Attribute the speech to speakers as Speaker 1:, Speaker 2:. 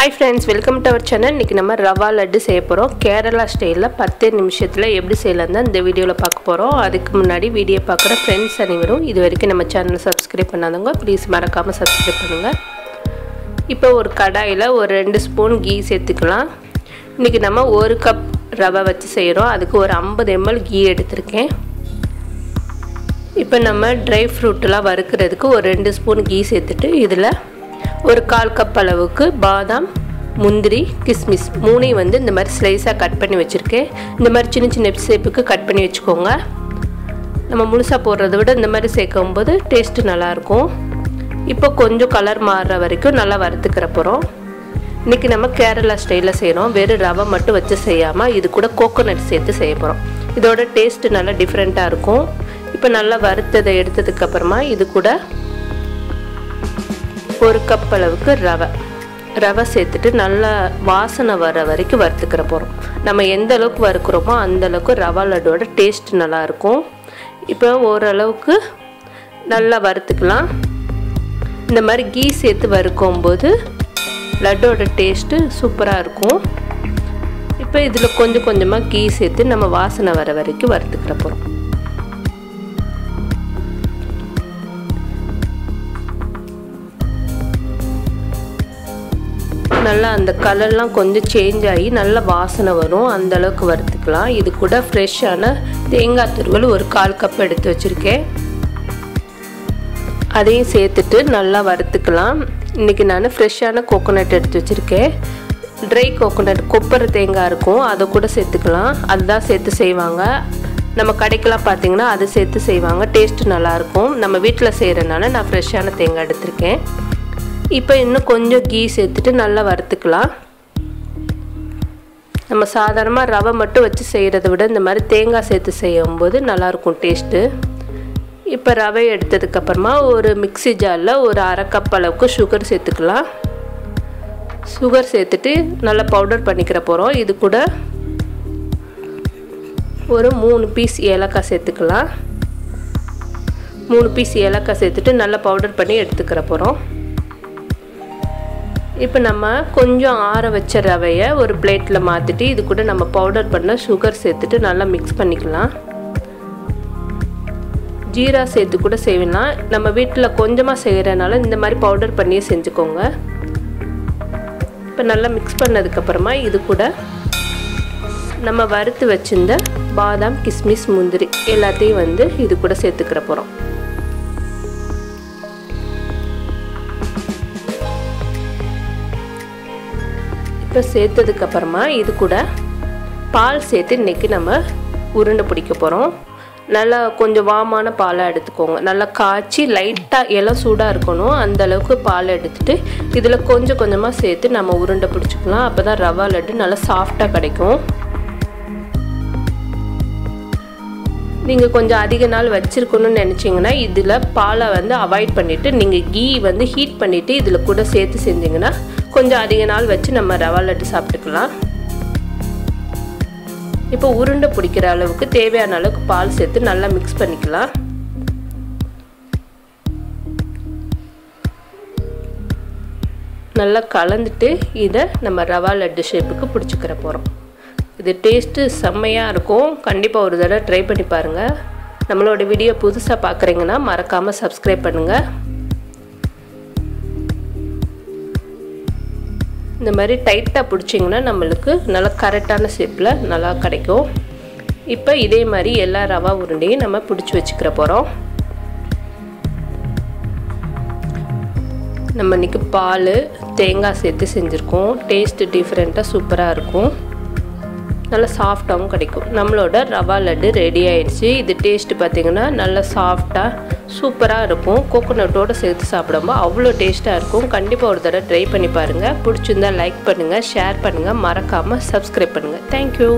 Speaker 1: Hi friends, welcome to our channel. இன்னைக்கு நம்ம ரவா லட்டு செய்ய போறோம். கேரளா ஸ்டைல்ல 10 நிமிஷத்துல எப்படி செய்யலாம்னு இந்த வீடியோல பார்க்க போறோம். அதுக்கு முன்னாடி வீடியோ பார்க்குற फ्रेंड्स அனைவரும் இதுவரைக்கும் நம்ம சேனலை சப்ஸ்கிரைப் பண்ணாதவங்க ப்ளீஸ் மறக்காம சப்ஸ்கிரைப் பண்ணுங்க. இப்போ ஒரு கடாயில ஒரு 2 ஸ்பூன் கீ சேர்த்துக்கலாம். இன்னைக்கு நம்ம 1 கப் ரவை வச்சு செய்றோம். அதுக்கு ஒரு 50 ml கீ எடுத்துர்க்கேன். இப்போ நம்ம ட்ரை ஃப்ரூட்லாம் வறுக்கிறதுக்கு ஒரு 2 ஸ்பூன் கீ சேர்த்துட்டு இதுல ஒரு 1/4 கப் அளவுக்கு பாதாம் முந்திரி கிஸ்மிஸ் மூணையும் வந்து இந்த மாதிரி ஸ்லைஸா கட் பண்ணி வச்சிருக்கேன். இந்த மாதிரி சின்ன சின்ன ஷேப்புக்கு கட் பண்ணி வெச்சுக்கோங்க. நம்ம முழுசா போடுறதை விட இந்த மாதிரி சேர்க்கும்போது டேஸ்ட் நல்லா இருக்கும். இப்போ கொஞ்சம் கலர் மாறுற வரைக்கும் நல்லா வறுத்துக்கற போறோம். இன்னைக்கு நம்ம கேரளா ஸ்டைல்ல செய்றோம். வெறும் ரவை மட்டும் வச்சு செய்யாம இது கூட கோகனட் சேர்த்து செய்ய போறோம். இதோட டேஸ்ட் நல்லா டிஃபரண்டா இருக்கும். இப்போ நல்லா வறுத்ததை எடுத்ததுக்கு அப்புறமா இது கூட 1 கப் அளவுக்கு ரவை சேர்த்துட்டு நல்லா வாசனை வர வரைக்கும் வறுத்துக்கற போறோம். நம்ம எந்த அளவுக்கு வறுக்குறோமோ அந்த அளவுக்கு ரவா லட்டோட டேஸ்ட் நல்லா இருக்கும். இப்போ ஓரளவுக்கு நல்லா வறுத்துக்கலாம். இந்த மாதிரி கீ சேர்த்து வறுக்கும்போது லட்டோட டேஸ்ட் சூப்பரா இருக்கும். இப்போ இதுல கொஞ்சம் கொஞ்சமா கீ சேர்த்து நம்ம வாசனை வர வரைக்கும் வறுத்துக்கற போறோம். நல்லா அந்த கலர்லாம் கொஞ்சம் சேஞ்ச் ஆகி நல்ல வாசனை வரும். அந்த அளவுக்கு வறுத்துக்கலாம். இது கூட ஃப்ரெஷ்ஷான தேங்காய் துருவல் ஒரு 1/4 கப் எடுத்து வச்சிருக்கேன். அதையும் சேர்த்துட்டு நல்லா வறுத்துக்கலாம். இன்னைக்கு நான் ஃப்ரெஷ்ஷான கோகனட் எடுத்து வச்சிருக்கேன். ட்ரை கோகனட் கொப்பரை தேங்காய் இருக்கும் அதை கூட சேர்த்துக்கலாம். அதுதான் சேர்த்து செய்வாங்க. நம்ம கடைக்கெல்லாம் பார்த்தீங்கன்னா அதை சேர்த்து செய்வாங்க. டேஸ்ட் நல்லா இருக்கும். நம்ம வீட்டில் செய்கிறனால நான் ஃப்ரெஷ்ஷான தேங்காய் எடுத்திருக்கேன். இப்போ இன்னும் கொஞ்சம் கீ சேர்த்துட்டு நல்லா வறுத்துக்கலாம். நம்ம சாதாரணமாக ரவை மட்டும் வச்சு செய்கிறத விட இந்த மாதிரி தேங்காய் சேர்த்து செய்யும்போது நல்லாயிருக்கும் டேஸ்ட்டு. இப்போ ரவை எடுத்ததுக்கப்புறமா ஒரு மிக்ஸி ஜாரில் ஒரு 1/2 கப் அளவுக்கு சுகர் சேர்த்துக்கலாம். சுகர் சேர்த்துட்டு நல்லா பவுடர் பண்ணிக்கிற போகிறோம். இது கூட ஒரு 3 பீஸ் ஏலக்காய் சேர்த்துக்கலாம். 3 பீஸ் ஏலக்காய் சேர்த்துட்டு நல்லா பவுடர் பண்ணி எடுத்துக்கிற போகிறோம். இப்போ நம்ம கொஞ்சம் ஆற வச்ச ரவையை ஒரு பிளேட்டில் மாற்றிட்டு இது கூட நம்ம பவுடர் பண்ண சுகர் சேர்த்துட்டு நல்லா மிக்ஸ் பண்ணிக்கலாம். ஜீரா சேர்த்து கூட செய்யலாம். நம்ம வீட்டில் கொஞ்சமாக செய்கிறனால இந்த மாதிரி பவுடர் பண்ணியே செஞ்சுக்கோங்க. இப்போ நல்லா மிக்ஸ் பண்ணதுக்கப்புறமா இது கூட நம்ம வறுத்து வச்சிருந்த பாதாம் கிஸ்மிஸ் முந்திரி எல்லாத்தையும் வந்து இது கூட சேர்த்துக்கிற போகிறோம். இப்போ சேர்த்ததுக்கப்புறமா இது கூட பால் சேர்த்து இன்றைக்கி நம்ம உருண்டை பிடிக்க போகிறோம். நல்லா கொஞ்சம் வாமான பாலாக எடுத்துக்கோங்க. நல்லா காய்ச்சி லைட்டாக எல்லாம் சூடாக இருக்கணும். அந்த அளவுக்கு பால் எடுத்துகிட்டு இதில் கொஞ்சம் கொஞ்சமாக சேர்த்து நம்ம உருண்டை பிடிச்சிக்கலாம். அப்போ தான் ரவா லட்டு நல்லா சாஃப்டாக கிடைக்கும். நீங்கள் கொஞ்சம் அதிக நாள் வச்சுருக்கணும்னு நினச்சிங்கன்னா இதில் பாலை வந்து அவாய்ட் பண்ணிவிட்டு நீங்கள் கீ வந்து ஹீட் பண்ணிவிட்டு இதில் கூட சேர்த்து செஞ்சிங்கன்னா கொஞ்சம் அதிக நாள் வச்சு நம்ம ரவா லட்டு சாப்பிட்டுக்கலாம். இப்போ உருண்டை பிடிக்கிற அளவுக்கு தேவையான அளவுக்கு பால் சேர்த்து நல்லா மிக்ஸ் பண்ணிக்கலாம். நல்லா கலந்துட்டு இதை நம்ம ரவா லட்டு ஷேப்புக்கு பிடிச்சிக்கிற போகிறோம். இது டேஸ்ட்டு செம்மையாக இருக்கும். கண்டிப்பாக ஒரு தடவை ட்ரை பண்ணி பாருங்கள். நம்மளோட வீடியோ புதுசாக பார்க்குறீங்கன்னா மறக்காமல் சப்ஸ்கிரைப் பண்ணுங்கள். இந்த மாதிரி டைட்டாக பிடிச்சிங்கன்னா நம்மளுக்கு நல்லா கரெக்டான ஷேப்பில் நல்லா கிடைக்கும். இப்போ இதே மாதிரி எல்லா ரவா உருண்டையும் நம்ம பிடிச்சி வச்சுக்கிற போகிறோம். நம்ம இன்றைக்கி பால் தேங்காய் சேர்த்து செஞ்சுருக்கோம். டேஸ்ட்டு டிஃப்ரெண்ட்டாக சூப்பராக இருக்கும். நல்லா சாஃப்டாகவும் கிடைக்கும். நம்மளோட ரவா லட்டு ரெடி ஆயிடுச்சு. இது டேஸ்ட்டு பார்த்திங்கன்னா நல்லா சாஃப்டாக சூப்பராக இருக்கும். கோகோனட்டோடு சேர்த்து சாப்பிடும்போது அவ்வளோ டேஸ்ட்டாக இருக்கும். கண்டிப்பாக ஒரு தடவை ட்ரை பண்ணி பாருங்கள். பிடிச்சிருந்தா லைக் பண்ணுங்கள், ஷேர் பண்ணுங்கள், மறக்காமல் சப்ஸ்கிரைப் பண்ணுங்கள். தேங்க்யூ.